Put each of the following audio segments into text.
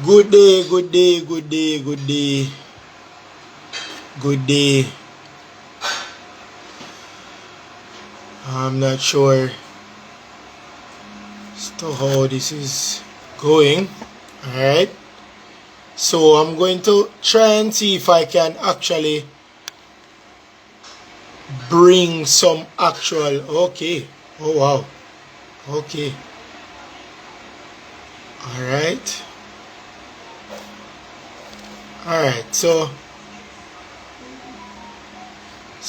Good day, good day, good day, good day, good day. I'm not sure as to how this is going. Alright. So I'm going to try and see if I can actually bring some actual. Okay. Oh wow. Okay. Alright. Alright. So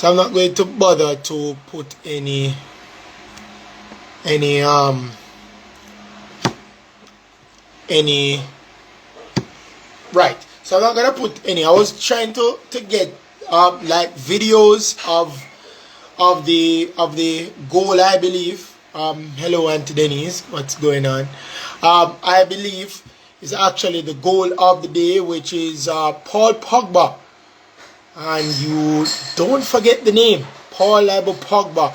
I'm not going to bother to put any right. So I'm not gonna put any. I was trying to get like videos of the goal, I believe. Hello, Auntie Denise. What's going on? I believe is actually the goal of the day, which is Paul Pogba. And you don't forget the name, Paul Pogba.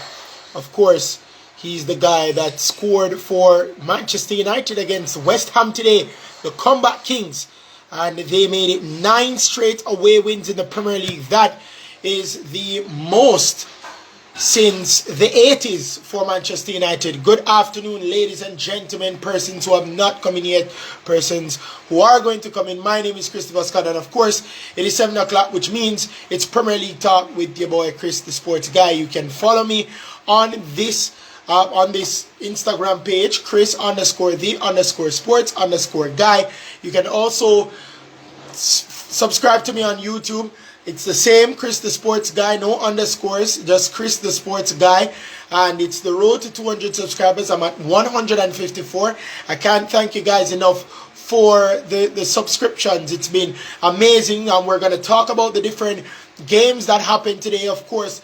Of course, he's the guy that scored for Manchester United against West Ham today, the Comeback Kings. And they made it 9 straight away wins in the Premier League. That is the most since the 80s for Manchester United. Good afternoon, ladies and gentlemen, persons who have not come in yet, persons who are going to come in. My name is Christopher Scott, and of course, it is 7 o'clock, which means it's Premier League Talk with your boy Chris, the sports guy. You can follow me on this Instagram page, Chris_the_sports_guy. You can also subscribe to me on YouTube. It's the same, Chris the Sports Guy, no underscores, just Chris the Sports Guy. And it's the road to 200 subscribers. I'm at 154. I can't thank you guys enough for the subscriptions. It's been amazing. And we're going to talk about the different games that happened today. Of course,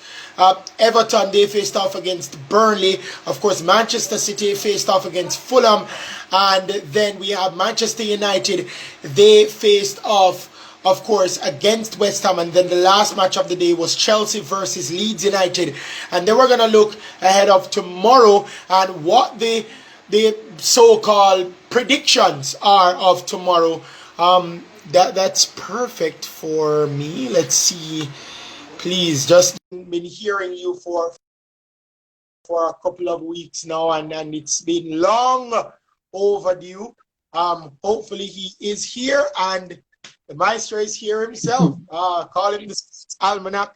Everton, they faced off against Burnley. Of course, Manchester City faced off against Fulham. And then we have Manchester United. They faced off, of course, against West Ham. And then the last match of the day was Chelsea versus Leeds United. And then we're going to look ahead of tomorrow and what the so-called predictions are of tomorrow. That's perfect for me. Let's see. Please, just been hearing you for a couple of weeks now, and it's been long overdue. Hopefully he is here, and the maestro is here himself. Call him the Almanac,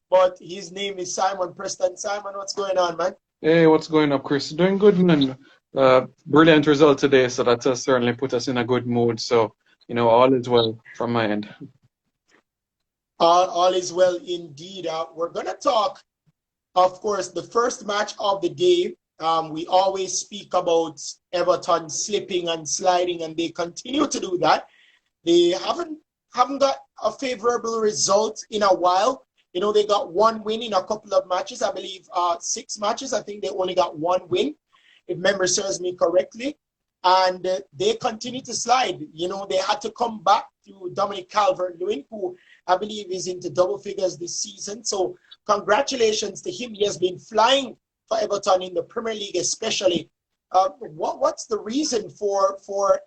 but his name is Simon Preston. Simon, what's going on, man? Hey, what's going on, Chris? Doing good, man. Brilliant result today, so that has certainly put us in a good mood. So, all is well from my end. All is well indeed. We're going to talk, of course, the first match of the day. We always speak about Everton slipping and sliding, and they continue to do that. They haven't got a favorable result in a while. They got one win in a couple of matches. I believe 6 matches. I think they only got one win, if memory serves me correctly. And they continue to slide. They had to come back to Dominic Calvert-Lewin, who I believe is into double figures this season. So congratulations to him. He has been flying for Everton in the Premier League especially. What's the reason for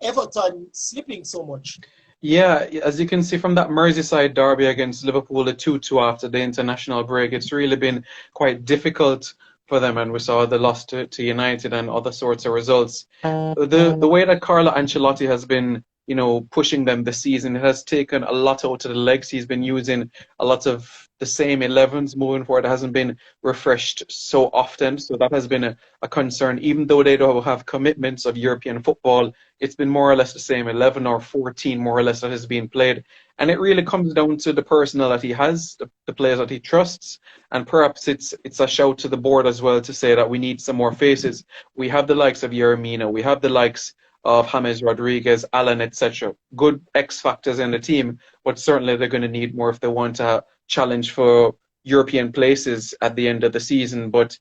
Everton slipping so much? Yeah, as you can see from that Merseyside derby against Liverpool, the 2-2 after the international break, it's really been quite difficult for them, and we saw the loss to United and other sorts of results. The way that Carlo Ancelotti has been, pushing them this season, it has taken a lot out of the legs. He's been using a lot of the same 11s moving forward. It hasn't been refreshed so often, so that has been a concern. Even though they don't have commitments of European football, it's been more or less the same 11 or 14 more or less that has been played. And it really comes down to the personnel that he has, the players that he trusts, and perhaps it's a shout to the board as well to say that we need some more faces. We have the likes of Yermina, we have the likes of James Rodriguez, Allen, etc. Good X factors in the team, but certainly they're going to need more if they want to challenge for European places at the end of the season. But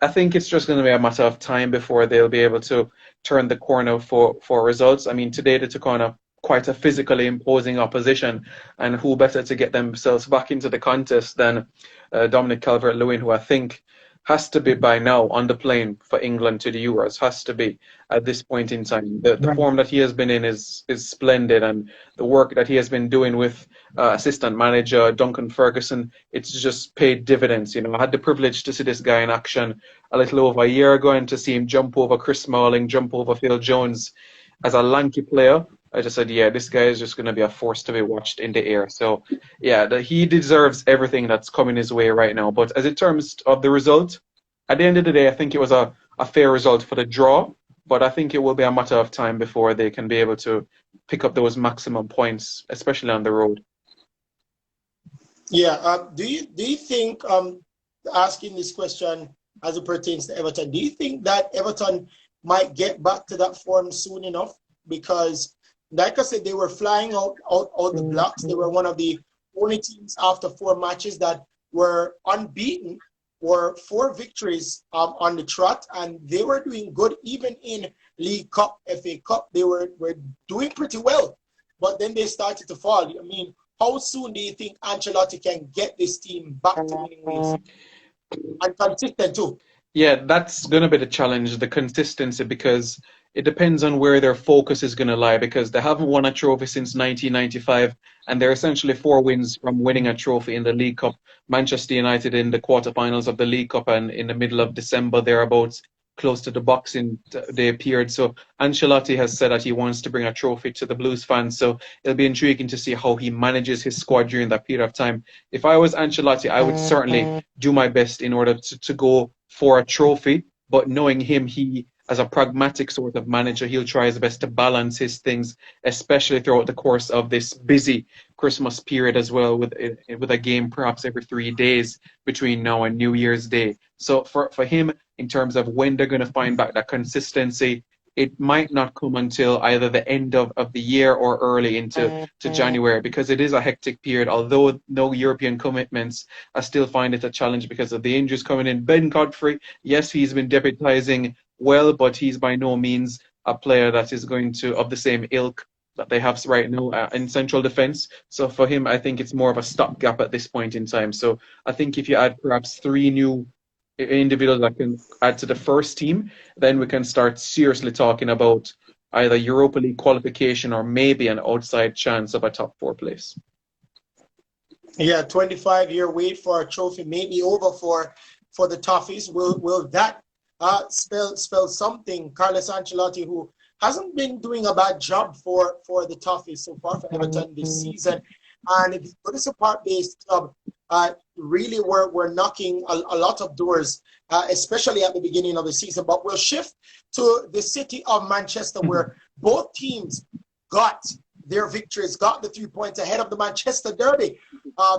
I think it's just going to be a matter of time before they'll be able to turn the corner for results. I mean, today they took on quite a physically imposing opposition, and who better to get themselves back into the contest than Dominic Calvert-Lewin, who I think has to be by now on the plane for England to the Euros. Has to be at this point in time. The Right. form that he has been in is splendid, and the work that he has been doing with assistant manager Duncan Ferguson, it's just paid dividends. You know, I had the privilege to see this guy in action a little over a year ago, and to see him jump over Chris Smalling, jump over Phil Jones as a lanky player. I just said, yeah, this guy is just going to be a force to be watched in the air. So, yeah, he deserves everything that's coming his way right now. But as in terms of the result, at the end of the day, I think it was a fair result for the draw. But I think it will be a matter of time before they can be able to pick up those maximum points, especially on the road. Yeah. Do you think, asking this question as it pertains to Everton, do you think that Everton might get back to that form soon enough? Because, like I said, they were flying out the blocks. They were one of the only teams after 4 matches that were unbeaten, or 4 victories on the trot, and they were doing good even in League Cup, FA Cup. They were doing pretty well, but then they started to fall. I mean, how soon do you think Ancelotti can get this team back to winning ways and consistent too? Yeah, that's going to be the challenge, the consistency, because it depends on where their focus is going to lie, because they haven't won a trophy since 1995, and they're essentially 4 wins from winning a trophy in the League Cup. Manchester United in the quarterfinals of the League Cup, and in the middle of December, thereabouts, close to the Boxing Day period. So Ancelotti has said that he wants to bring a trophy to the Blues fans. So it'll be intriguing to see how he manages his squad during that period of time. If I was Ancelotti, I would certainly do my best in order to go for a trophy. But knowing him, he, as a pragmatic sort of manager, he'll try his best to balance his things, especially throughout the course of this busy Christmas period as well, with a game perhaps every 3 days between now and New Year's Day. So for him, in terms of when they're going to find back that consistency, it might not come until either the end of the year or early into January, because it is a hectic period. Although no European commitments, I still find it a challenge because of the injuries coming in. Ben Godfrey, yes, he's been deputizing well, but he's by no means a player that is going to, of the same ilk that they have right now in central defense. So for him, I think it's more of a stopgap at this point in time. So I think if you add perhaps 3 new individuals that can add to the first team, then we can start seriously talking about either Europa League qualification or maybe an outside chance of a top 4 place. Yeah, 25-year wait for a trophy may be over for the Toffees. Will that spell something? Carlos Ancelotti, who hasn't been doing a bad job for the Toffees so far for Everton this season, and if you go to a part-based club, really we're knocking a lot of doors, especially at the beginning of the season. But we'll shift to the city of Manchester, where both teams got their victories, got the 3 points ahead of the Manchester Derby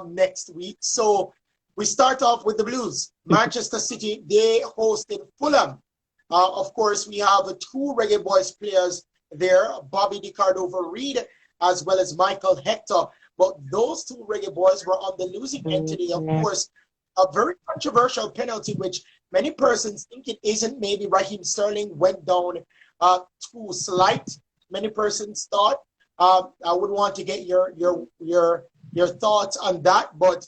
next week. So we start off with the Blues. Manchester City, they hosted Fulham. Of course, we have 2 Reggae Boys players there, Bobby Di Cordova-Reid, as well as Michael Hector. But those 2 Reggae Boys were on the losing end today. Of course, a very controversial penalty, which many persons think it isn't. Maybe Raheem Sterling went down too slight. Many persons thought. I would want to get your thoughts on that. But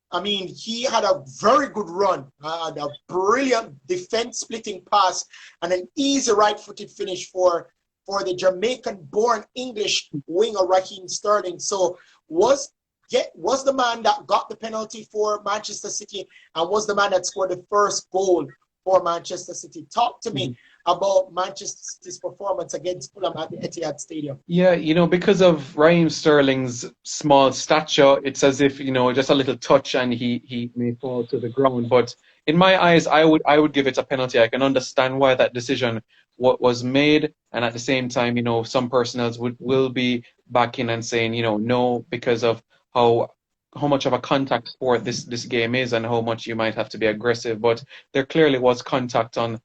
I mean, he had a very good run, and a brilliant defense-splitting pass, and an easy right-footed finish for the Jamaican-born English winger Raheem Sterling. So was the man that got the penalty for Manchester City, and was the man that scored the first goal for Manchester City. Talk to me about Manchester City's performance against Fulham at the Etihad Stadium. Yeah, because of Raheem Sterling's small stature, it's as if, just a little touch and he may fall to the ground. But in my eyes, I would give it a penalty. I can understand why that decision was made, and at the same time, some personnel will be backing and saying, no, because of how much of a contact sport this game is, and how much you might have to be aggressive. But there clearly was contact on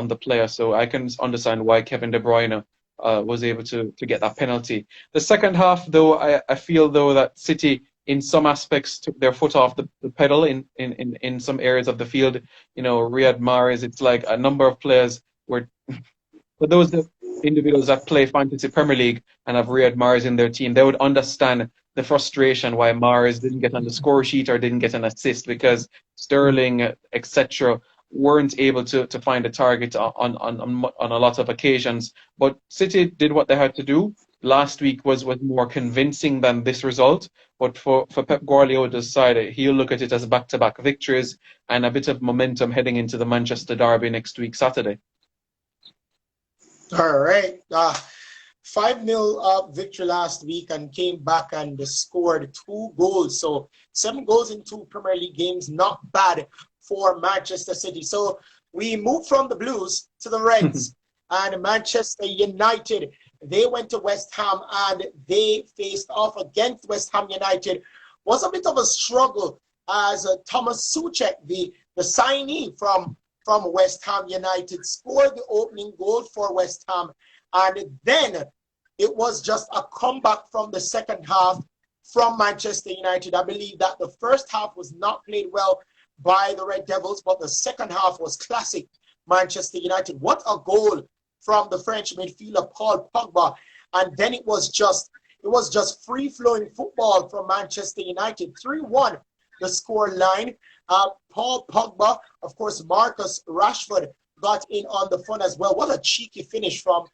the player, so I can understand why Kevin De Bruyne was able to get that penalty. The second half, though, I feel though that City, in some aspects, took their foot off the pedal in some areas of the field. Riyad Mahrez, it's like a number of players were. For those that individuals that play fantasy Premier League and have Riyad Mahrez in their team, they would understand the frustration why Mahrez didn't get on the score sheet or didn't get an assist because Sterling, etc., weren't able to find a target on a lot of occasions. But City did what they had to do. Last week was more convincing than this result. But for Pep Guardiola's side, he'll look at it as back-to-back victories and a bit of momentum heading into the Manchester derby next week, Saturday. All right. 5-0 victory last week and came back and scored 2 goals. So 7 goals in 2 Premier League games. Not bad for Manchester City. So we moved from the Blues to the Reds. And Manchester United, they went to West Ham and they faced off against West Ham United. Was a bit of a struggle as Thomas Souček, the signee from West Ham United, scored the opening goal for West Ham. And then it was just a comeback from the second half from Manchester United. I believe that the first half was not played well by the Red Devils, but the second half was classic Manchester United. What a goal from the French midfielder Paul Pogba. And then it was just free-flowing football from Manchester United. 3-1 the score line. Paul Pogba, of course, Marcus Rashford got in on the fun as well. What a cheeky finish from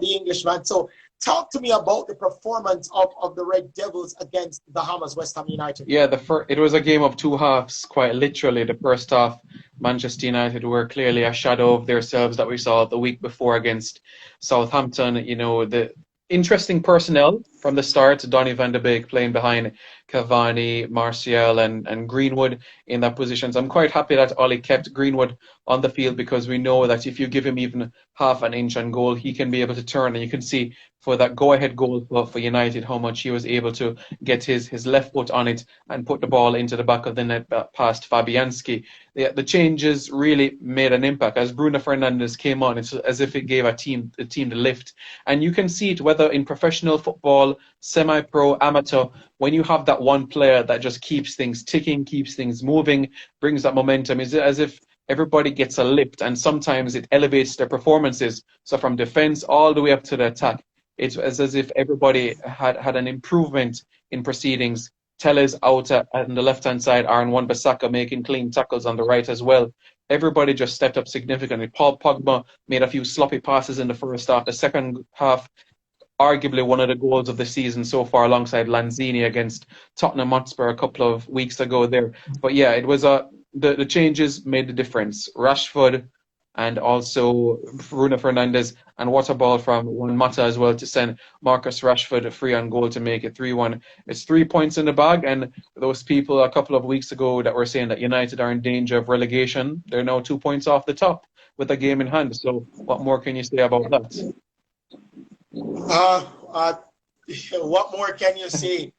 the Englishman. So talk to me about the performance of the Red Devils against the Hammers, West Ham United. Yeah, it was a game of 2 halves, quite literally. The first half, Manchester United were clearly a shadow of themselves that we saw the week before against Southampton. You know, the interesting personnel from the start. Donny van de Beek playing behind Cavani, Martial and Greenwood in that position. So I'm quite happy that Ollie kept Greenwood on the field because we know that if you give him even half an inch on goal, he can be able to turn. And you can see for that go-ahead goal for United how much he was able to get his left foot on it and put the ball into the back of the net past Fabianski. The changes really made an impact. As Bruno Fernandez came on, it's as if it gave a team the lift. And you can see it whether in professional football, semi-pro, amateur, when you have that one player that just keeps things ticking, keeps things moving, brings that momentum, it's as if everybody gets a lift, and sometimes it elevates their performances. So from defense all the way up to the attack, it's as if everybody had an improvement in proceedings. Tellez out on the left-hand side, Aaron Wan-Bissaka making clean tackles on the right as well. Everybody just stepped up significantly. Paul Pogba made a few sloppy passes in the first half. The second half, arguably one of the goals of the season so far, alongside Lanzini against Tottenham Hotspur a couple of weeks ago there. But yeah, it was the changes made the difference. Rashford and also Bruno Fernandez, and what a ball from Juan Mata as well to send Marcus Rashford free on goal to make it 3-1. It's 3 points in the bag, and those people a couple of weeks ago that were saying that United are in danger of relegation, they're now 2 points off the top with a game in hand. So what more can you say about that? What more can you say?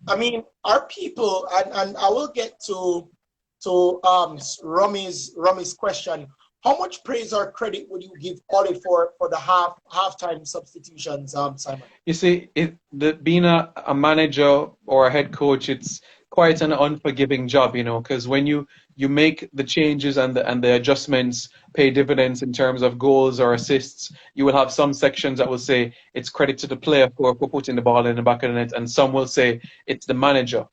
I mean, our people, and I will get to Rummy's question. How much praise or credit would you give Ollie for the halftime substitutions, Simon? You see, being a manager or a head coach, it's quite an unforgiving job, you know, because when you make the changes and the adjustments pay dividends in terms of goals or assists, you will have some sections that will say it's credit to the player for putting the ball in the back of the net, and some will say it's the manager.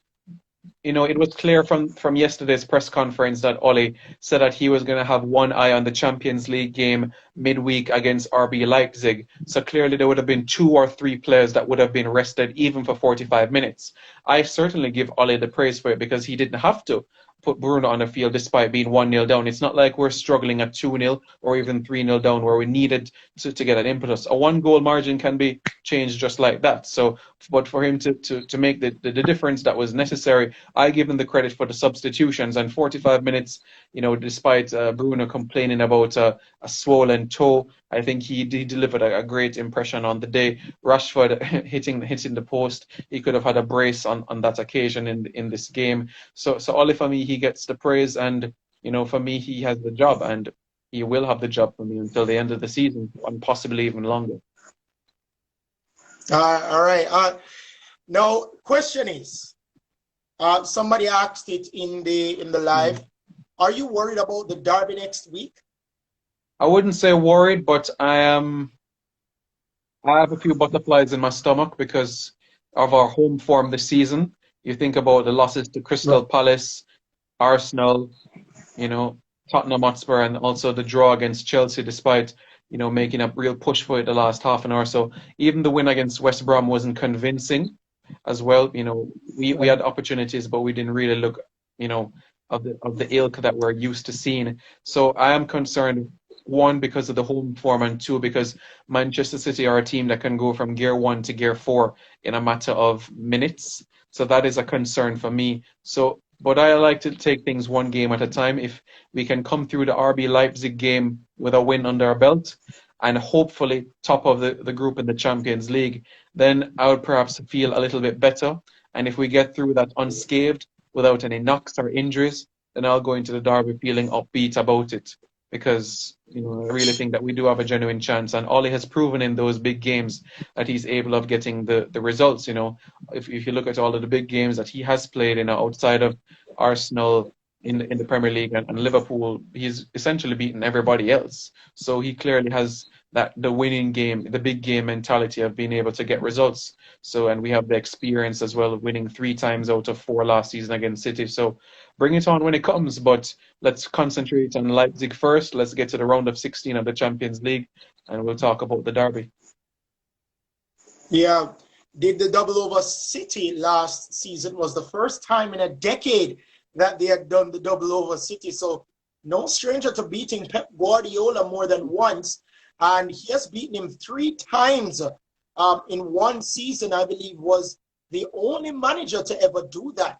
You know, it was clear from yesterday's press conference that Ollie said that he was going to have one eye on the Champions League game midweek against RB Leipzig. So clearly there would have been 2 or 3 players that would have been rested even for 45 minutes. I certainly give Ollie the praise for it because he didn't have to put Bruno on the field despite being 1-0 down. It's not like we're struggling at 2-0 or even 3-0 down where we needed to get an impetus. A 1-goal margin can be changed just like that. So, but for him to make the difference that was necessary, I give him the credit for the substitutions. And 45 minutes, you know, despite Bruno complaining about a swollen toe, I think he delivered a great impression on the day. Rashford hitting the post, he could have had a brace on that occasion in this game. So Ollie, for me, he gets the praise, and you know, for me, he has the job, and he will have the job for me until the end of the season, and possibly even longer. All right. Now, question is, somebody asked it in the live. Are you worried about the derby next week? I wouldn't say worried, but I am I have a few butterflies in my stomach because of our home form this season. You think about the losses to Right. Crystal Palace, Arsenal, you know, Tottenham Hotspur, and also the draw against Chelsea, despite, making a real push for it the last half an hour. So even the win against West Brom wasn't convincing as well. We Right. had opportunities, but we didn't really look, you know, of the ilk that we're used to seeing. So I am concerned, one, because of the home form, and two, because Manchester City are a team that can go from gear one to gear four in a matter of minutes. So that is a concern for me. So, but I like to take things one game at a time. If we can come through the RB Leipzig game with a win under our belt and hopefully top of the group in the Champions League, then I would perhaps feel a little bit better. And if we get through that unscathed without any knocks or injuries, then I'll go into the derby feeling upbeat about it because I really think that we do have a genuine chance. And Ollie has proven in those big games that he's able of getting the results. If you look at all of the big games that he has played outside of Arsenal in the Premier League and Liverpool, he's essentially beaten everybody else. So he clearly has the winning game, the big game mentality of being able to get results. So, and we have the experience as well of winning 3 times out of 4 last season against City. So bring it on when it comes, but let's concentrate on Leipzig first. Let's get to the round of 16 of the Champions League, and we'll talk about the derby. Yeah, did the double over City last season was the first time in a decade that they had done the double over City. So no stranger to beating Pep Guardiola more than once. And he has beaten him 3 times in one season, I believe, was the only manager to ever do that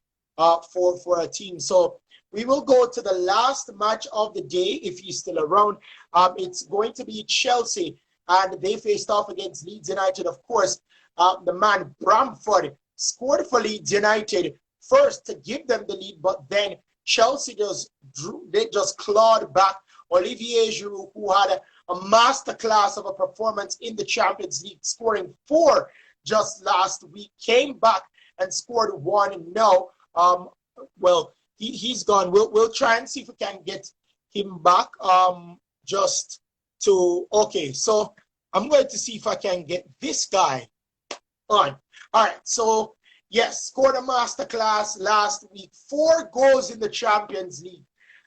for a team. So we will go to the last match of the day if he's still around. It's going to be Chelsea, and they faced off against Leeds United. Of course, the man Bamford scored for Leeds United first to give them the lead, but then Chelsea just clawed back. Olivier Giroud, who had a masterclass of a performance in the Champions League, scoring 4 just last week, came back and scored 1 now. Well, he's gone. We'll try and see if we can get him back. Okay, so I'm going to see if I can get this guy on. All right, so yes, scored a masterclass last week, 4 goals in the Champions League,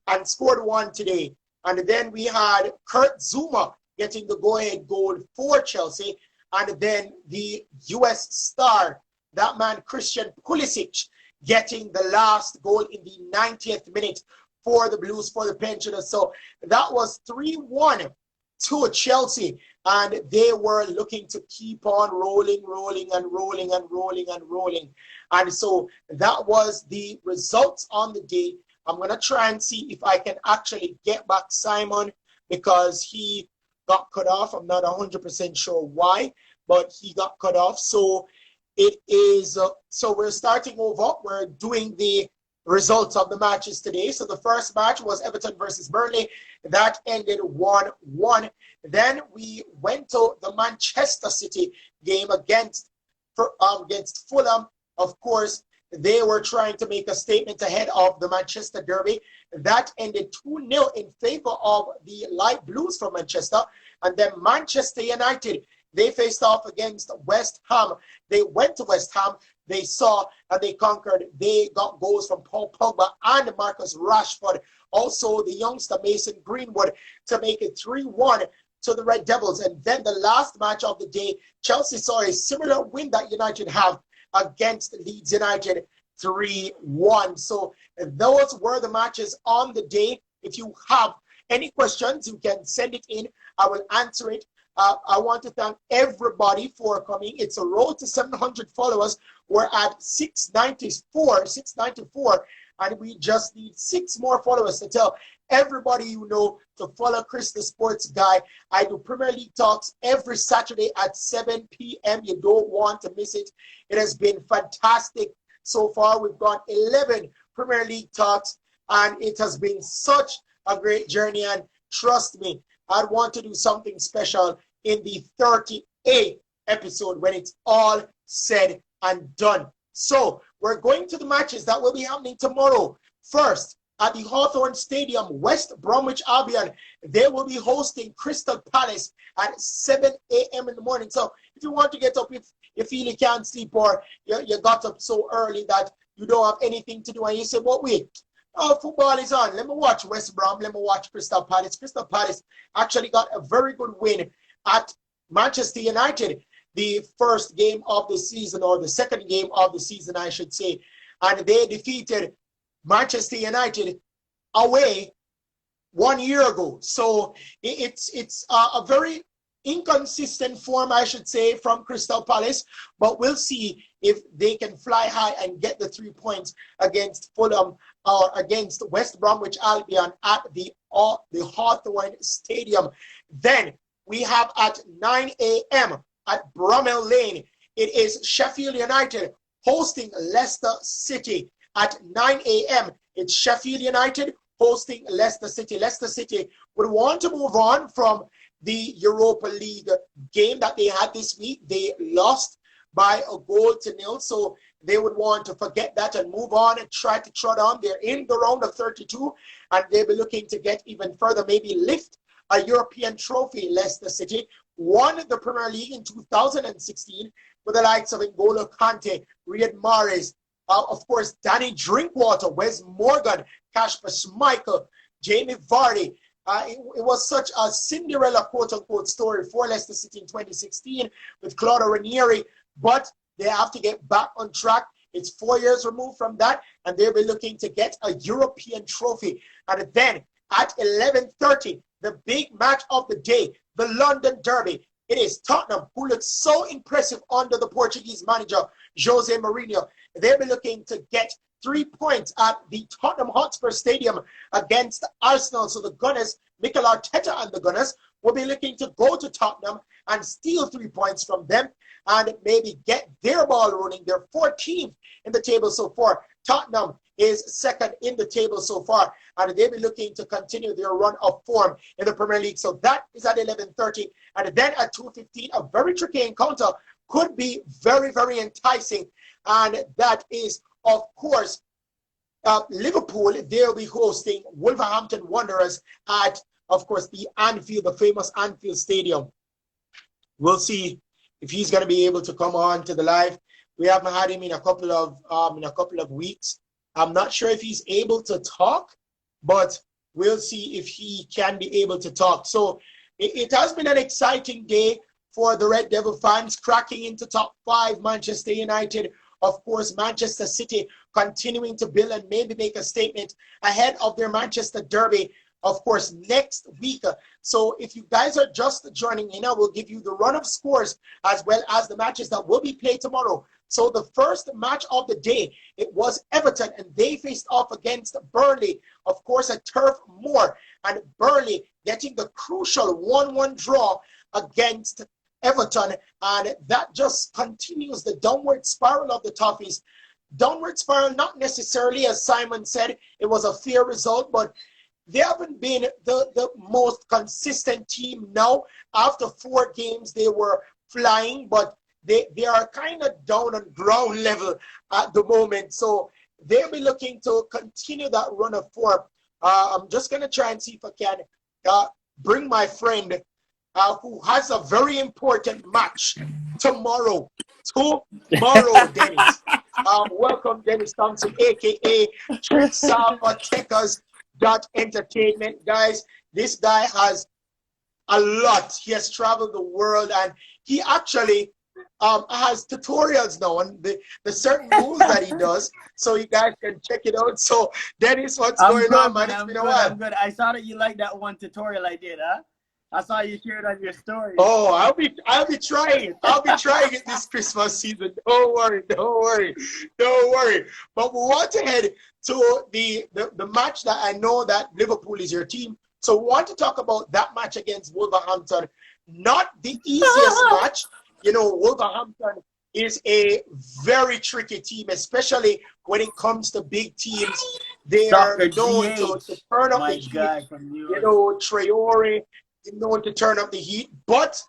and scored 1 today. And then we had Kurt Zuma getting the go-ahead goal for Chelsea, and then the US star, that man Christian Pulisic, getting the last goal in the 90th minute for the Blues, for the pensioners. So that was 3-1 to Chelsea, and they were looking to keep on rolling. And so that was the results on the day. I'm going to try and see if I can actually get back Simon, because he got cut off. I'm not 100% sure why, but he got cut off. So it is, so we're starting over. We're doing the results of the matches today. So the first match was Everton versus Burnley. That ended 1-1. Then we went to the Manchester City game against Fulham. Of course, they were trying to make a statement ahead of the Manchester Derby. That ended 2-0 in favor of the Light Blues from Manchester. And then Manchester United, they faced off against West Ham. They went to West Ham. They saw and they conquered. They got goals from Paul Pogba and Marcus Rashford. Also, the youngster Mason Greenwood to make it 3-1 to the Red Devils. And then the last match of the day, Chelsea saw a similar win that United have against Leeds United, 3-1. So those were the matches on the day. If you have any questions, you can send it in. I will answer it. I want to thank everybody for coming. It's a road to 700 followers. We're at 694, and we just need 6 more followers to tell everybody you know to follow Chris the Sports Guy. I do Premier League Talks every Saturday at 7 p.m. You don't want to miss it. It has been fantastic so far. We've got 11 Premier League Talks, and it has been such a great journey. And trust me, I'd want to do something special in the 38th episode when it's all said and done. So we're going to the matches that will be happening tomorrow. First, at the Hawthorn Stadium, West Bromwich Albion, they will be hosting Crystal Palace at 7 a.m. in the morning. So if you want to get up, if you feel you can't sleep or you got up so early that you don't have anything to do and you say, but wait, football is on. Let me watch West Brom. Let me watch Crystal Palace. Crystal Palace actually got a very good win at Manchester United, the first game of the season, or the second game of the season, I should say. And they defeated Manchester United away 1 year ago. So it's a very inconsistent form, I should say, from Crystal Palace, but we'll see if they can fly high and get the 3 points against Fulham or against West Bromwich Albion at the Hawthorn Stadium. Then we have at 9 a.m. at Bromell Lane, it is Sheffield United hosting Leicester City. At 9 a.m., it's Sheffield United hosting Leicester City. Leicester City would want to move on from the Europa League game that they had this week. They lost by 1-0, so they would want to forget that and move on and try to trot on. They're in the round of 32, and they'll be looking to get even further, maybe lift a European trophy. Leicester City won the Premier League in 2016 with the likes of N'Golo Kante, Riyad Mahrez, of course, Danny Drinkwater, Wes Morgan, Kasper Schmeichel, Jamie Vardy. It was such a Cinderella, quote-unquote, story for Leicester City in 2016 with Claudio Ranieri, but they have to get back on track. It's 4 years removed from that, and they'll be looking to get a European trophy. And then at 11:30, the big match of the day, the London Derby. It is Tottenham, who looks so impressive under the Portuguese manager, Jose Mourinho. They'll be looking to get 3 points at the Tottenham Hotspur Stadium against Arsenal. So the Gunners, Mikel Arteta and the Gunners, will be looking to go to Tottenham and steal 3 points from them and maybe get their ball rolling. They're 14th in the table so far. Tottenham is second in the table so far, and they'll be looking to continue their run of form in the Premier League. So that is at 11:30, and then at 2:15, a very tricky encounter could be very, very enticing, and that is, of course, Liverpool. They'll be hosting Wolverhampton Wanderers at, of course, the Anfield, the famous Anfield Stadium. We'll see if he's going to be able to come on to the live. We haven't had him in a couple of weeks. I'm not sure if he's able to talk, but we'll see if he can be able to talk. So it has been an exciting day for the Red Devil fans, cracking into top 5. Manchester United, of course, Manchester City continuing to build and maybe make a statement ahead of their Manchester Derby, of course, next week. So if you guys are just joining in, I will give you the run of scores as well as the matches that will be played tomorrow. So the first match of the day, it was Everton, and they faced off against Burnley, of course, at Turf Moor, and Burnley getting the crucial 1-1 draw against Everton, and that just continues the downward spiral of the Toffees. Downward spiral, not necessarily, as Simon said, it was a fair result, but they haven't been the most consistent team now. After 4 games, they were flying, but they are kind of down on ground level at the moment. So they'll be looking to continue that run of form. I'm just going to try and see if I can bring my friend who has a very important match tomorrow. Dennis. Welcome, Dennis Thompson, a.k.a. Entertainment. Guys, this guy has a lot. He has traveled the world, and he actually has tutorials now on the certain moves that he does, so you guys can check it out. So Dennis, what's going on, man? It's been a while. I'm good. I saw that you liked that one tutorial I did, huh? I saw you share it on your story. Oh, I'll be trying it. I'll be trying it this Christmas season. Don't worry. But we want to head to the match that I know that Liverpool is your team. So we want to talk about that match against Wolverhampton. Not the easiest match. You know, Wolverhampton is a very tricky team, especially when it comes to big teams. They are known to turn up the heat. You know, Traore is known to turn up the heat. But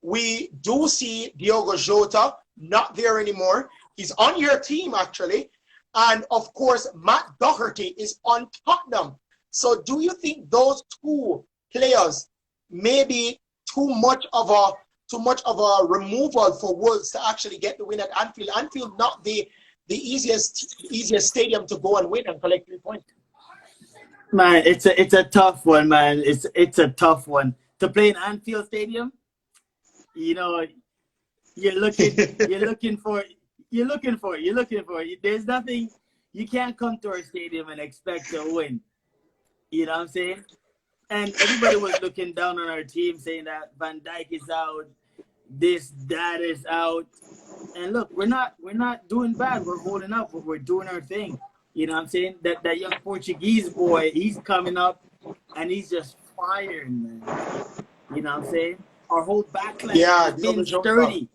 we do see Diogo Jota not there anymore. He's on your team, actually. And of course, Matt Doherty is on Tottenham. So do you think those two players may be too much of a removal for Wolves to actually get the win at Anfield? Anfield not the easiest stadium to go and win and collect 3 points. Man, it's a tough one, man. It's a tough one to play in Anfield Stadium. You know, you're looking for it. There's nothing, you can't come to our stadium and expect to win. You know what I'm saying? And everybody was looking down on our team, saying that Van Dijk is out, that is out. And look, we're not doing bad. We're holding up, but we're doing our thing. You know what I'm saying? That young Portuguese boy, he's coming up and he's just firing, man. You know what I'm saying? Our whole backline has been sturdy.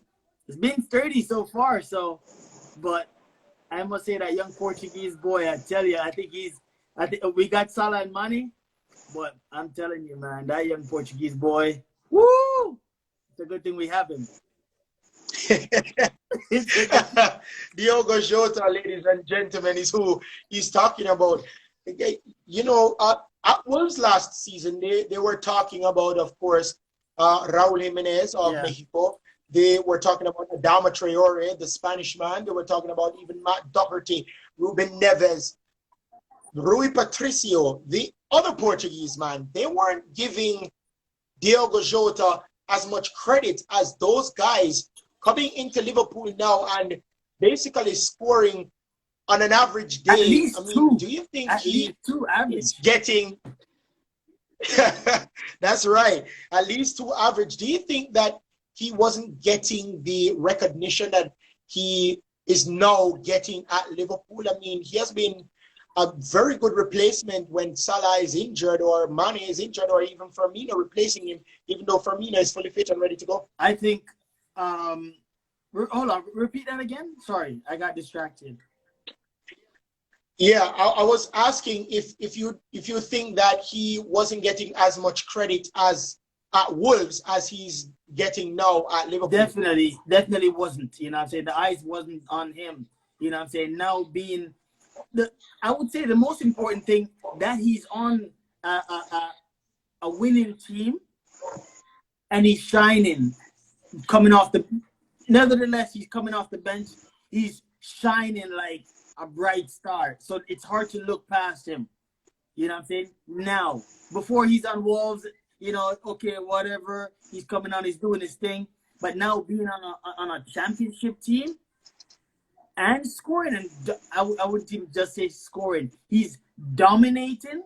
It's been sturdy so far. So, but I must say that young Portuguese boy, I tell you, I think we got Salah and Mane, but I'm telling you, man, that young Portuguese boy, woo! It's a good thing we have him. Diogo Jota, ladies and gentlemen, is who he's talking about. You know, at Wolves last season, they were talking about, of course, Raul Jimenez of Mexico. They were talking about Adama Traore, the Spanish man. They were talking about even Matt Doherty, Ruben Neves, Rui Patricio, the other Portuguese man. They weren't giving Diogo Jota as much credit as those guys coming into Liverpool now and basically scoring on an average day. At least two. Do you think he is getting... That's right. At least 2 average. Do you think that he wasn't getting the recognition that he is now getting at Liverpool? I mean, he has been a very good replacement when Salah is injured or Mane is injured or even Firmino replacing him, even though Firmino is fully fit and ready to go. I think, hold on, repeat that again? Sorry, I got distracted. Yeah, I was asking if you think that he wasn't getting as much credit as at Wolves as he's getting now at Liverpool. Definitely wasn't. You know what I'm saying? The eyes wasn't on him. You know what I'm saying? Now being I would say the most important thing that he's on a winning team and he's shining, nevertheless, he's coming off the bench. He's shining like a bright star. So it's hard to look past him. You know what I'm saying? Now, before he's on Wolves, you know, okay, whatever. He's coming on, he's doing his thing. But now being on a championship team and scoring, and I wouldn't even just say scoring. He's dominating.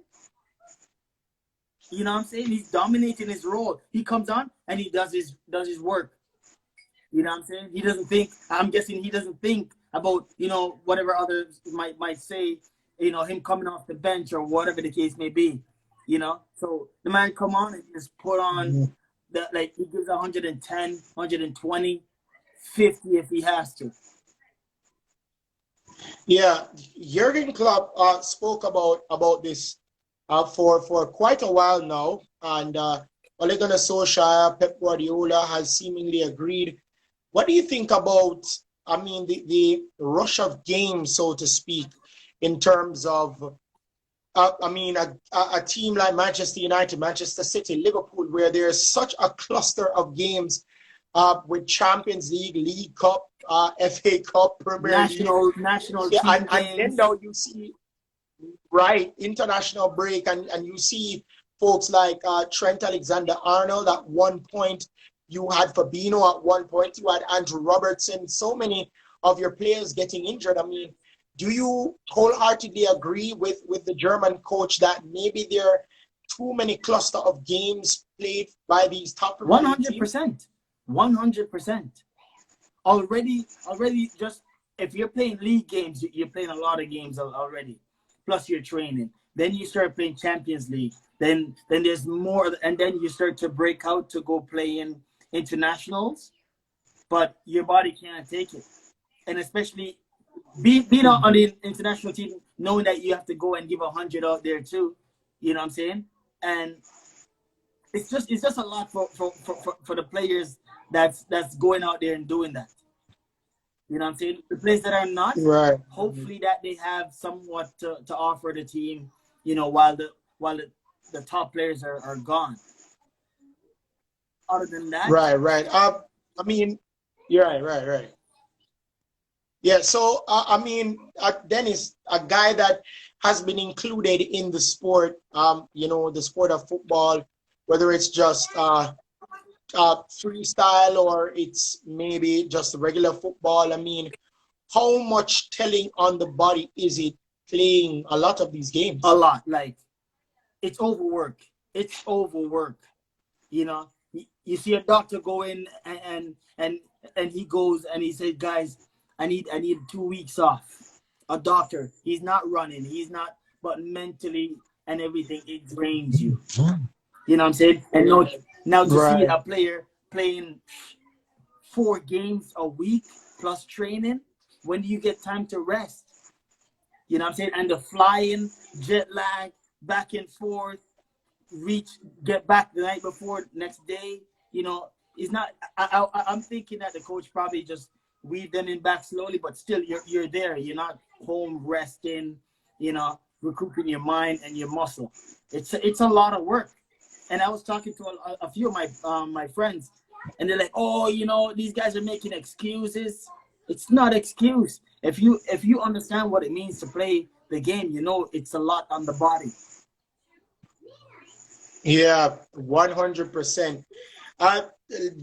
You know what I'm saying? He's dominating his role. He comes on and he does his work. You know what I'm saying? I'm guessing he doesn't think about, you know, whatever others might say, you know, him coming off the bench or whatever the case may be, you know. So the man come on and just put on he gives 110, 120, 50 if he has to. Yeah, Jurgen Klopp spoke about this for quite a while now, and Ole Gunnar Solskjaer, Pep Guardiola has seemingly agreed. What do you think about, I mean, the rush of games, so to speak, in terms of, a team like Manchester United, Manchester City, Liverpool, where there's such a cluster of games with Champions League, League Cup, FA Cup, Premier League. National yeah, team and then now you see, right, international break, and you see folks like Trent Alexander-Arnold at one point. You had Fabinho at one point. You had Andrew Robertson. So many of your players getting injured. I mean, do you wholeheartedly agree with the German coach that maybe there are too many cluster of games played by these top 100%. 100%. Already, just if you're playing league games, you're playing a lot of games already. Plus you're training. Then you start playing Champions League. Then there's more, and then you start to break out to go play in internationals. But your body can't take it, and especially being on the international team, knowing that you have to go and give 100 out there too. You know what I'm saying? And it's just a lot for the players that's going out there and doing that. You know what I'm saying? The players that are not, Right. hopefully that they have somewhat to offer the team, you know, while the top players are gone. Other than that, Right. I mean, you're right. Yeah. So I mean, Dennis, a guy that has been included in the sport, you know, the sport of football, whether it's just freestyle or it's maybe just regular football. I mean, how much telling on the body is it playing a lot of these games? a lot. Like, it's overwork. It's overwork. You know, you see a doctor go in and he goes and he said, guys, I need 2 weeks off. A doctor, he's not running, he's not, but mentally and everything, it drains you. You know what I'm saying? And now to see a player playing 4 games a week plus training, when do you get time to rest? You know what I'm saying? And the flying, jet lag, back and forth, get back the night before, next day, you know, it's not. I'm thinking that the coach probably just weaved them in back slowly, but still, you're there. You're not home resting, you know, recouping your mind and your muscle. It's a lot of work. And I was talking to a few of my friends, and they're like, oh, you know, these guys are making excuses. It's not excuse. If you understand what it means to play the game, you know it's a lot on the body. Yeah, 100%.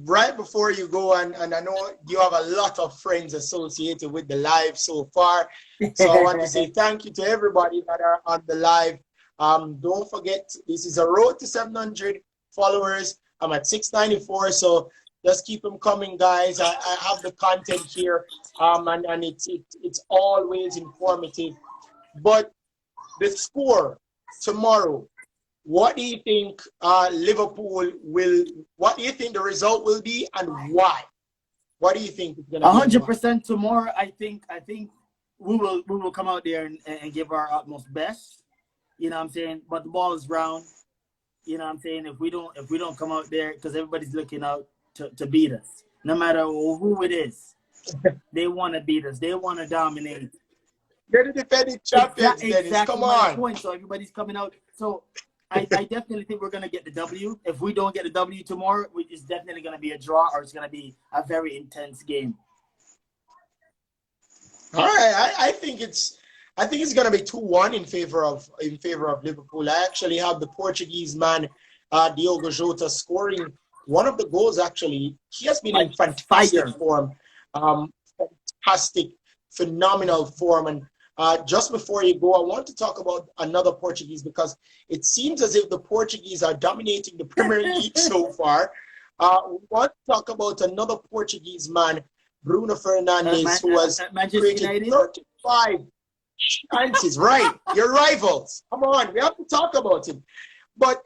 Right before you go, and I know you have a lot of friends associated with the live so far. So I want to say thank you to everybody that are on the live. Don't forget, this is a road to 700 followers. I'm at 694, so just keep them coming, guys. I have the content here, and it's always informative. But the score tomorrow, what do you think Liverpool will? What do you think the result will be, and why? What do you think it's gonna be? 100% tomorrow. I think we will come out there and give our utmost best. You know what I'm saying? But the ball is round. You know what I'm saying? If we don't come out there, because everybody's looking out to beat us, no matter who it is, they want to beat us. They want to dominate. You're the defending champions, Dennis. Exactly Come my on. point. So everybody's coming out. So I definitely think we're gonna get the W. If we don't get the W tomorrow, it's definitely gonna be a draw, or it's gonna be a very intense game. All right, I think it's gonna be 2-1 in favor of Liverpool. I actually have the Portuguese man, Diogo Jota, scoring one of the goals. Actually, he has been in fantastic form, fantastic, phenomenal form. And just before you go, I want to talk about another Portuguese, because it seems as if the Portuguese are dominating the Premier League so far. We want to talk about another Portuguese man, Bruno Fernandez, who has created 35 chances. Right, your rivals. Come on, we have to talk about him. But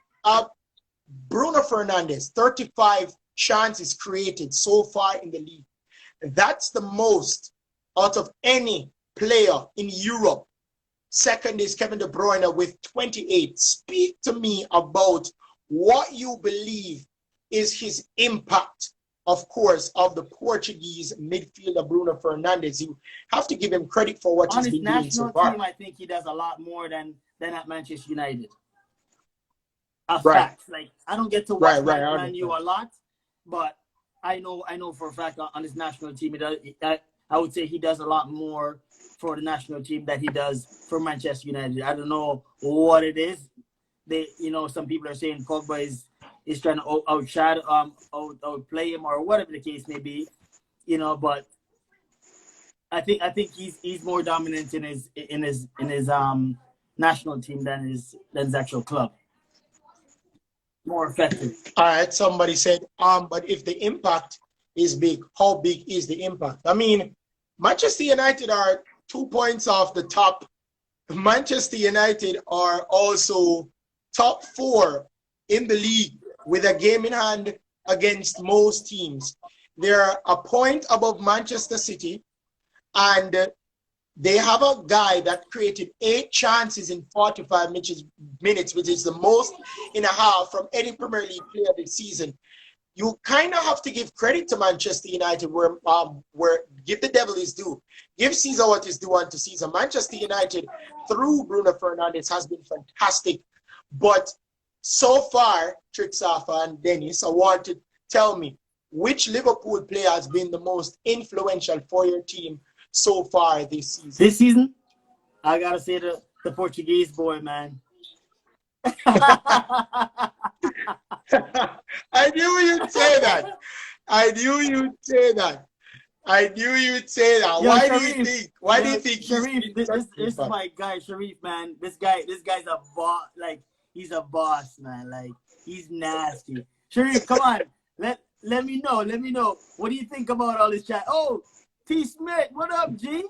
Bruno Fernandez, 35 chances created so far in the league. That's the most out of any player in Europe. Second is Kevin De Bruyne with 28. Speak to me about what you believe is his impact, of course, of the Portuguese midfielder Bruno Fernandes. You have to give him credit for what he's been doing so far. On his national team, I think he does a lot more than at Manchester United. Fact. Like, I don't get to watch Man U a lot, but I know for a fact on his national team, I would say he does a lot more for the national team that he does for Manchester United. I don't know what it is. Some people are saying Pogba is trying to outplay him, or whatever the case may be, but I think he's more dominant in his national team than his actual club. More effective. All right, somebody said, but if the impact is big, how big is the impact? I mean, Manchester United are 2 points off the top. Manchester United are also top 4 in the league with a game in hand against most teams. They're a point above Manchester City, and they have a guy that created 8 chances in 45 minutes, which is the most in a half from any Premier League player this season. you kind of have to give credit to Manchester United, where give the devil his due, give Caesar what is due unto Caesar. Manchester United, through Bruno Fernandez, has been fantastic. But so far, Trixafa and Dennis, I want to tell me which Liverpool player has been the most influential for your team so far this season. This season, I gotta say the Portuguese boy, man. I knew you'd say that. I knew you'd say that. I knew you'd say that. Yo, Why Sharif, do you think? Why do you think Sharif, this is my guy, Sharif, man. This guy's a boss. Like, he's a boss, man. Like, he's nasty. Sharif, come on. Let me know. Let me know. What do you think about all this chat? Oh, T. Smith, what up, G?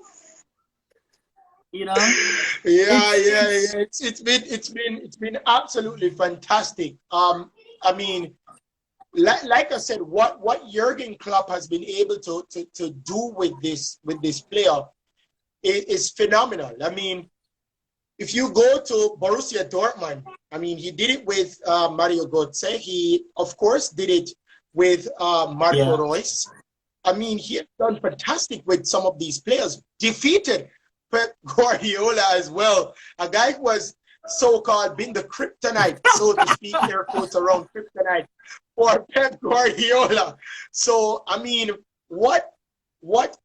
You know? Yeah. It's been absolutely fantastic. I mean, like I said, what Jurgen Klopp has been able to do with this player is phenomenal. I mean, if you go to Borussia Dortmund, I mean, he did it with Mario Götze. He, of course, did it with Marco Reus. I mean, he has done fantastic with some of these players. Defeated Pep Guardiola as well. A guy who was so-called been the kryptonite, so to speak, air quotes around kryptonite for Pep Guardiola. So, I mean, what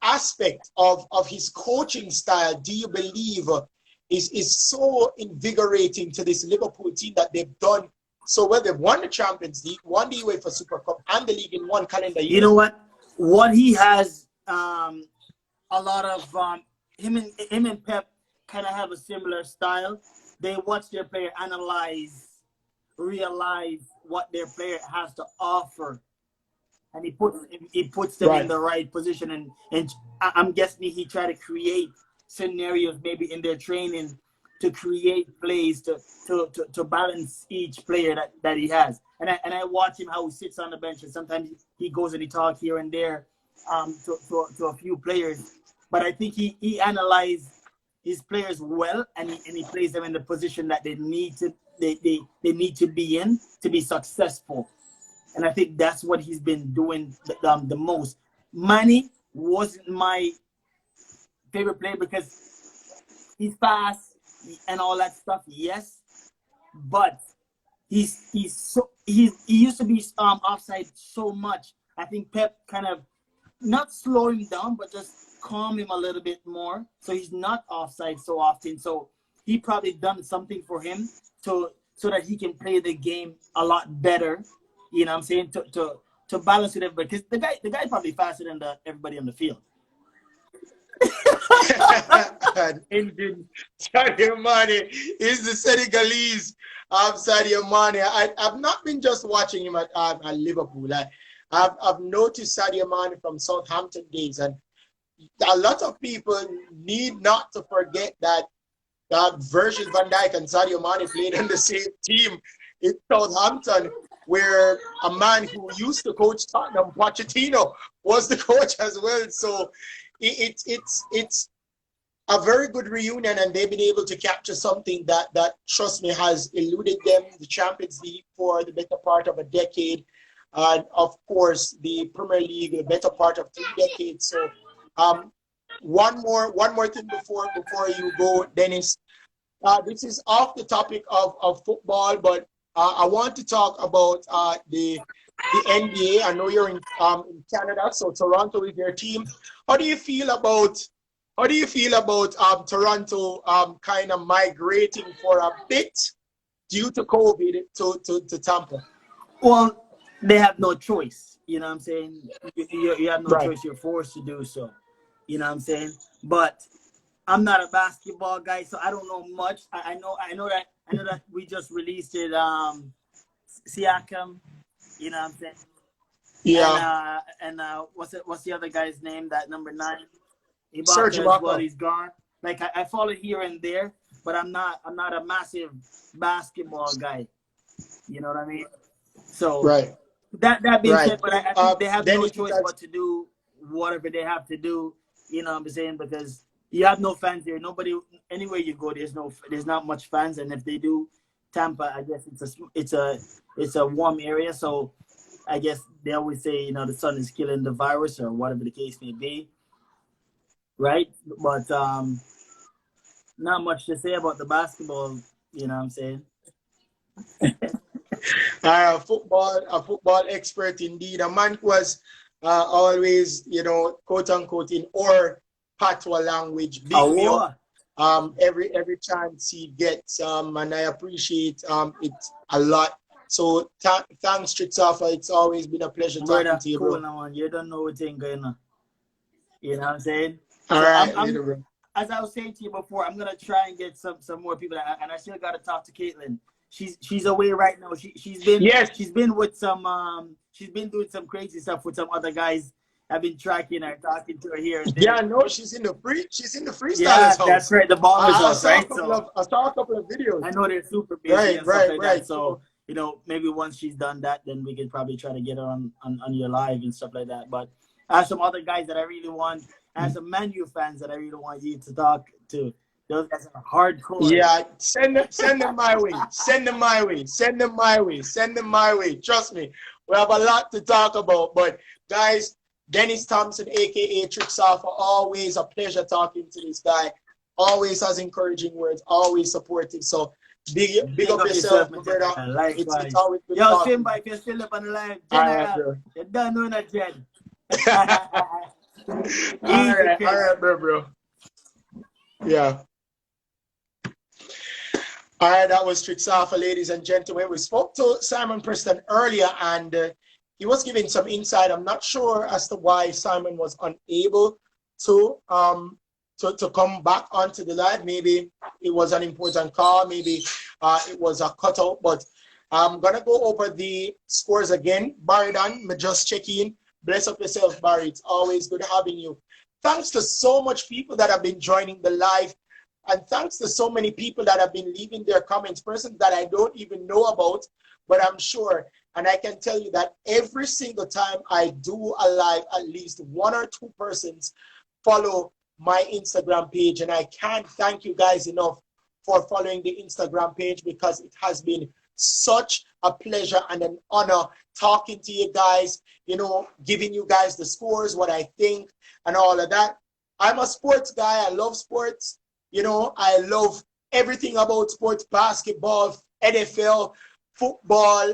aspect of his coaching style do you believe is so invigorating to this Liverpool team that they've done so well? They've won the Champions League, won the UEFA Super Cup, and the league in one calendar year. You know what? What he has, a lot of him and Pep kind of have a similar style. They watch their player, analyze, realize what their player has to offer, and he puts them in the right position. And I'm guessing he tried to create scenarios maybe in their training to create plays to balance each player that he has. And I watch him how he sits on the bench, and sometimes he goes and he talks here and there to a few players. But I think he analyzed his players well, and he plays them in the position that they need to be in to be successful. And I think that's what he's been doing the most. Mane wasn't my favorite player because he's fast and all that stuff, yes, but he used to be offside so much. I think Pep kind of not slow him down, but just calm him a little bit more, so he's not offside so often. So he probably done something for him so that he can play the game a lot better. You know what I'm saying? To balance it, because the guy probably faster than everybody on the field. Indeed, Sadio Mane is the Senegalese Sadio Mane. I've not been just watching him at Liverpool. I've noticed Sadio Mane from Southampton days, and a lot of people need not to forget that Virgil van Dijk and Sadio Mane played on the same team in Southampton, where a man who used to coach Tottenham, Pochettino, was the coach as well. So it's a very good reunion, and they've been able to capture something that trust me, has eluded them, the Champions League for the better part of a decade, and of course the Premier League the better part of 3 decades. So one more thing before you go, Dennis. This is off the topic of football, but I want to talk about the NBA. I know you're in Canada, so Toronto is your team. How do you feel about Toronto kind of migrating for a bit due to COVID to Tampa? Well, they have no choice. You know what I'm saying? You have no choice. You're forced to do so. You know what I'm saying? But I'm not a basketball guy, so I don't know much. I know that we just released it. Siakam. You know what I'm saying? Yeah. And what's the other guy's name? That number 9. Serge Ibaka. Well, he's gone. Like I follow here and there, but I'm not a massive basketball guy. You know what I mean? So that being said, but I think they have no choice but to do whatever they have to do. You know what I'm saying? Because you have no fans here. Nobody, anywhere you go, there's not much fans, and if they do, Tampa, I guess it's a warm area. So I guess they always say, you know, the sun is killing the virus or whatever the case may be, right? But not much to say about the basketball, you know what I'm saying? A football expert indeed. A man who was always, you know, quote unquote, in our patois language, big me up every chance he gets, and I appreciate it a lot. So thanks, Tritsafa. It's always been a pleasure talking to you, bro. Cool, now, man. You don't know what's going on. You know what I'm saying? All so right, I'm, as I was saying to you before, I'm gonna try and get some more people, and I still gotta talk to Caitlin. She's away right now. She's been with some she's been doing some crazy stuff with some other guys. I've been tracking her, talking to her here and there. Yeah, no, she's in the freestylers house. That's right, the Ballers house, right? I saw a couple of videos. I know they're super busy and stuff like that. So you know, maybe once she's done that, then we could probably try to get her on your live and stuff like that. But I have some other guys that I really want. I have some Man U fans that I really want you to talk to. Those guys are hardcore. Yeah, send them my way. Send them my way. Send them my way. Send them my way. Trust me, we have a lot to talk about. But guys, Dennis Thompson, aka Tritsafa, always a pleasure talking to this guy. Always has encouraging words. Always supportive. So big up yourself, brother. It's always good. Yo, Simba, if you're still up on the line, you don't know that, Jen. All right, bro. Yeah. All right, that was Tritsafa, ladies and gentlemen. We spoke to Simon Preston earlier, and he was giving some insight. I'm not sure as to why Simon was unable to come back onto the live. Maybe it was an important call. Maybe it was a cutout. But I'm gonna go over the scores again. Barry Dan, just check in. Bless up yourself, Barry. It's always good having you. Thanks to so much people that have been joining the live. And thanks to so many people that have been leaving their comments, persons that I don't even know about, but I'm sure. And I can tell you that every single time I do a live, at least one or two persons follow my Instagram page. And I can't thank you guys enough for following the Instagram page, because it has been such a pleasure and an honor talking to you guys, you know, giving you guys the scores, what I think, and all of that. I'm a sports guy. I love sports. You know, I love everything about sports, basketball, NFL, football,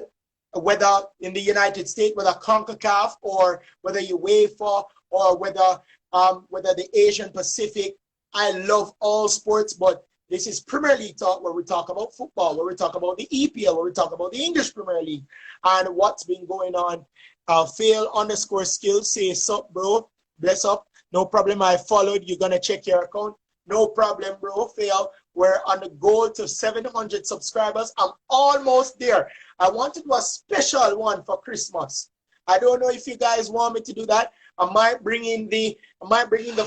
whether in the United States, whether CONCACAF, or whether UEFA, or whether the Asian Pacific. I love all sports, but this is Premier League Talk, where we talk about football, where we talk about the EPL, where we talk about the English Premier League, and what's been going on. Fail_skills, say sup, bro. Bless up. No problem. I followed. You're going to check your account. No problem, bro. Fail. We're on the goal to 700 subscribers. I'm almost there. I want to do a special one for Christmas. I don't know if you guys want me to do that. I might bring in the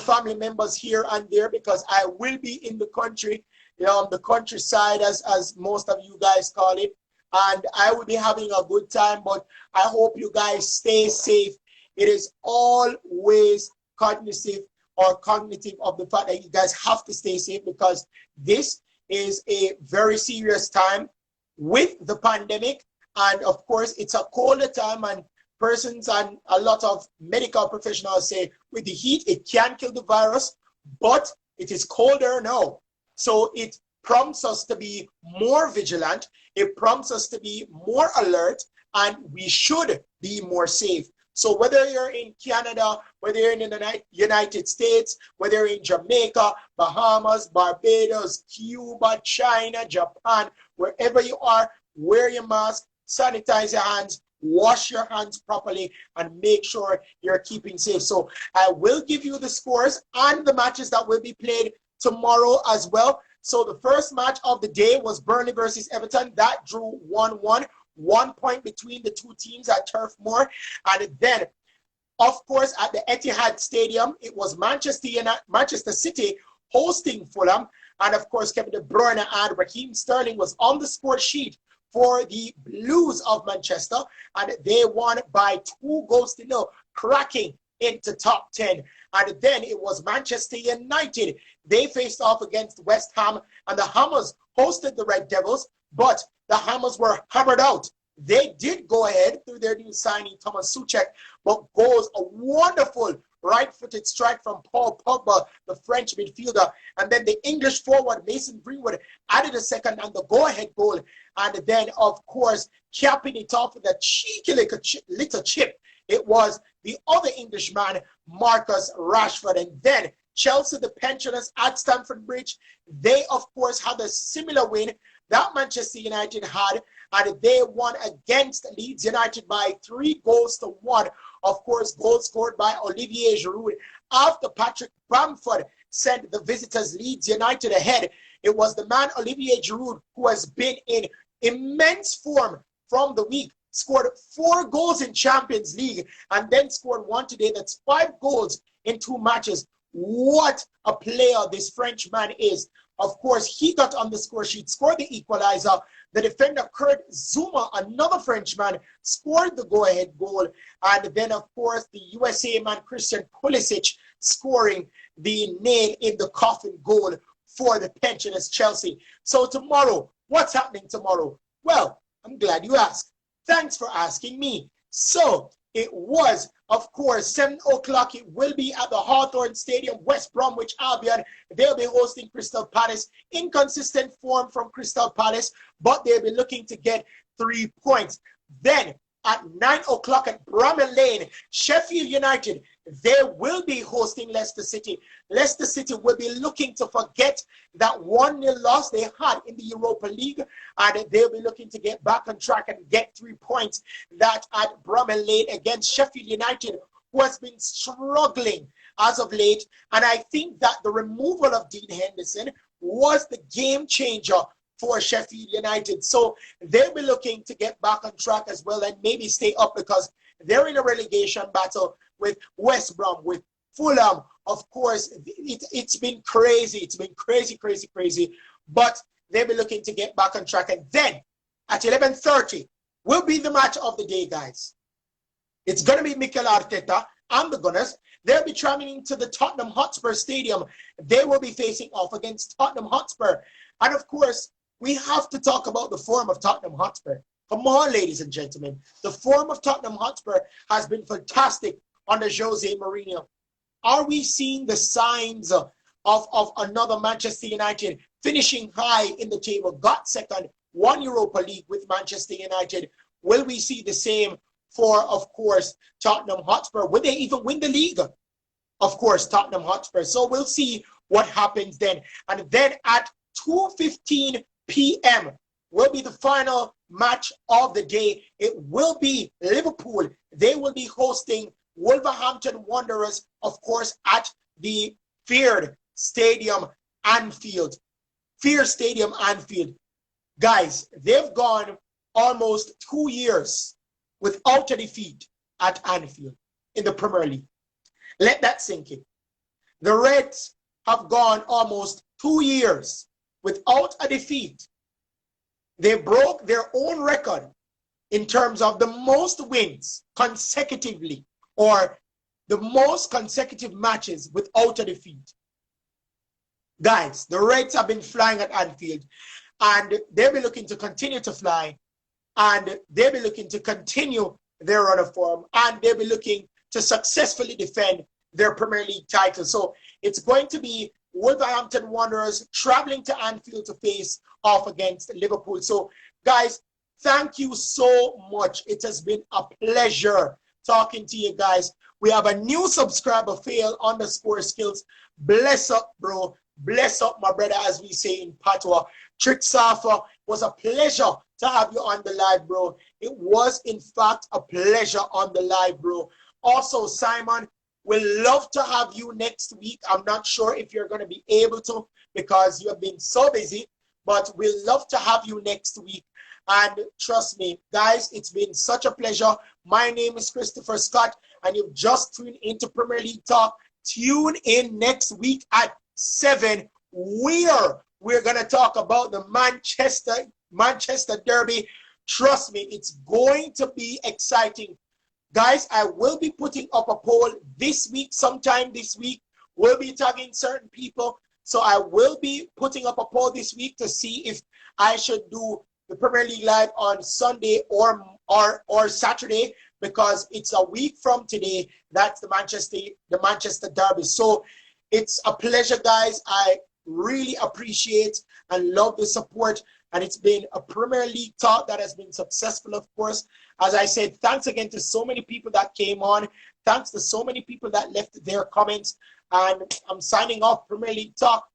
family members here and there, because I will be in the country, the countryside, as most of you guys call it, and I will be having a good time. But I hope you guys stay safe. It is always cognitive of the fact that you guys have to stay safe, because this is a very serious time with the pandemic. And of course, it's a colder time, and persons and a lot of medical professionals say with the heat, it can kill the virus, but it is colder now. So it prompts us to be more vigilant. It prompts us to be more alert, and we should be more safe. So whether you're in Canada, whether you're in the United States, whether you're in Jamaica, Bahamas, Barbados, Cuba, China, Japan, wherever you are, wear your mask, sanitize your hands, wash your hands properly, and make sure you're keeping safe. So I will give you the scores and the matches that will be played tomorrow as well. So the first match of the day was Burnley versus Everton. That drew 1-1. 1 point between the two teams at Turf Moor. And then, of course, at the Etihad Stadium, it was Manchester City hosting Fulham. And of course, Kevin De Bruyne and Raheem Sterling was on the score sheet for the Blues of Manchester. And they won by 2-0, cracking into top 10. And then it was Manchester United. They faced off against West Ham, and the Hammers hosted the Red Devils, but the Hammers were hammered out They did go ahead through their new signing, Thomas Soucek, but goes a wonderful right-footed strike from Paul Pogba, the French midfielder. And then the English forward, Mason Greenwood, added a second and the go-ahead goal. And then, of course, capping it off with a cheeky little chip, it was the other Englishman, Marcus Rashford. And then Chelsea, the pensioners at Stamford Bridge, they, of course, had a similar win that Manchester United had, and they won against Leeds United by 3-1. Of course, goals scored by Olivier Giroud after Patrick Bamford sent the visitors Leeds United ahead. It was the man Olivier Giroud who has been in immense form from the week, scored 4 goals in Champions League, and then scored 1 today. That's 5 goals in 2 matches. What a player this Frenchman is. Of course, he got on the score sheet, scored the equalizer. The defender, Kurt Zouma, another Frenchman, scored the go-ahead goal. And then, of course, the USA man, Christian Pulisic, scoring the nail-in-the-coffin goal for the pensioners Chelsea. So tomorrow, what's happening tomorrow? Well, I'm glad you asked. Thanks for asking me. So it was, of course, 7 o'clock. It will be at the Hawthorn Stadium, West Bromwich Albion. They'll be hosting Crystal Palace. Inconsistent form from Crystal Palace, but they'll be looking to get 3 points. Then at 9 o'clock at Bramall Lane, Sheffield United, they will be hosting Leicester City. Leicester City will be looking to forget that 1-0 loss they had in the Europa League, and they'll be looking to get back on track and get 3 points. That at Bramall Lane against Sheffield United, who has been struggling as of late. And I think that the removal of Dean Henderson was the game changer for Sheffield United. So they'll be looking to get back on track as well and maybe stay up, because they're in a relegation battle with West Brom, with Fulham. Of course, it's been crazy. It's been crazy. But they'll be looking to get back on track. And then at 11:30 will be the match of the day, guys. It's going to be Mikel Arteta and the Gunners. They'll be traveling to the Tottenham Hotspur Stadium. They will be facing off against Tottenham Hotspur. And of course, we have to talk about the form of Tottenham Hotspur. Come on, ladies and gentlemen. The form of Tottenham Hotspur has been fantastic under Jose Mourinho. Are we seeing the signs of another Manchester United finishing high in the table, got second, won Europa League with Manchester United? Will we see the same for, of course, Tottenham Hotspur? Will they even win the league? Of course, Tottenham Hotspur. So we'll see what happens then. And then at 2:15 p.m. will be the final match of the day. It will be Liverpool. They will be hosting Wolverhampton Wanderers, of course, at the feared Stadium Anfield. Feared Stadium Anfield. Guys, they've gone almost 2 years without a defeat at Anfield in the Premier League. Let that sink in. The Reds have gone almost 2 years without a defeat. They broke their own record in terms of the most wins consecutively, or the most consecutive matches without a defeat. Guys, the Reds have been flying at Anfield, and they'll be looking to continue to fly, and they'll be looking to continue their run of form, and they'll be looking to successfully defend their Premier League title. So it's going to be Wolverhampton Wanderers traveling to Anfield to face off against Liverpool. So, guys, thank you so much. It has been a pleasure talking to you guys. We have a new subscriber, Fail_skills. Bless up, bro. Bless up, my brother, as we say in Patois. Trick Safa, was a pleasure to have you on the live, bro. It was, in fact, a pleasure on the live, bro. Also, Simon, we'll love to have you next week. I'm not sure if you're going to be able to, because you have been so busy, but we'll love to have you next week. And trust me, guys, it's been such a pleasure. My name is Christopher Scott, and you've just tuned into Premier League Talk. Tune in next week at 7, where we're going to talk about the Manchester Derby. Trust me, it's going to be exciting. Guys, I will be putting up a poll this week, sometime this week. We'll be tagging certain people. So I will be putting up a poll this week to see if I should do the Premier League live on Sunday or Saturday, because it's a week from today. That's the Manchester Derby. So it's a pleasure, guys. I really appreciate and love the support. And it's been a Premier League talk that has been successful, of course. As I said, thanks again to so many people that came on. Thanks to so many people that left their comments. And I'm signing off Premier League talk.